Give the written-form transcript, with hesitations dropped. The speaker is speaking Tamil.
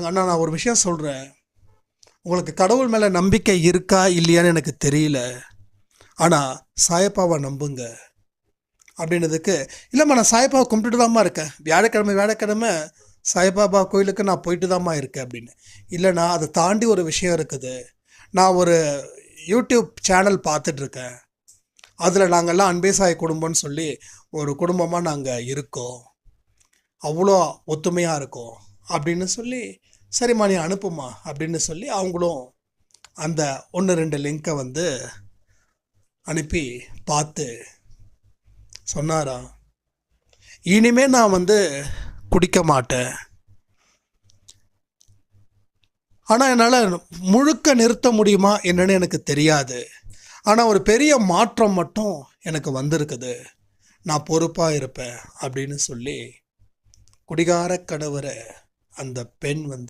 அண்ணா நான் ஒரு விஷயம் சொல்கிறேன், உங்களுக்கு கடவுள் மேலே நம்பிக்கை இருக்கா இல்லையான்னு எனக்கு தெரியல, ஆனால் சாயப்பாவை நம்புங்க அப்படின்னதுக்கு, இல்லைம்மா நான் சாயப்பாவை கும்பிட்டுட்டு தான்மா இருக்கேன், வியாழக்கிழமை சாய்பாபா கோயிலுக்கு நான் போயிட்டு தான்மா இருக்கேன் அப்படின்னு. இல்லைண்ணா அதை தாண்டி ஒரு விஷயம் இருக்குது, நான் ஒரு யூடியூப் சேனல் பார்த்துட்ருக்கேன், அதில் நாங்கள்லாம் அன்பே சாய் குடும்பம்னு சொல்லி ஒரு குடும்பமாக நாங்கள் இருக்கோம், அவ்வளோ ஒத்துமையாக இருக்கோம் அப்படின்னு சொல்லி, சரிம்மா நீ அனுப்புமா அப்படின்னு சொல்லி அவங்களும் அந்த 1-2 லிங்க்கை வந்து அனுப்பி பார்த்து சொன்னாரா, இனிமே நான் வந்து குடிக்க மாட்டேன், ஆனால் என்னால் முழுக்க நிறுத்த முடியுமா என்னன்னு எனக்கு தெரியாது, ஆனால் ஒரு பெரிய மாற்றம் மட்டும் எனக்கு வந்திருக்குது, நான் பொறுப்பாக இருப்பேன் அப்படின்னு சொல்லி குடிகார கணவரை அந்த பெண் வந்து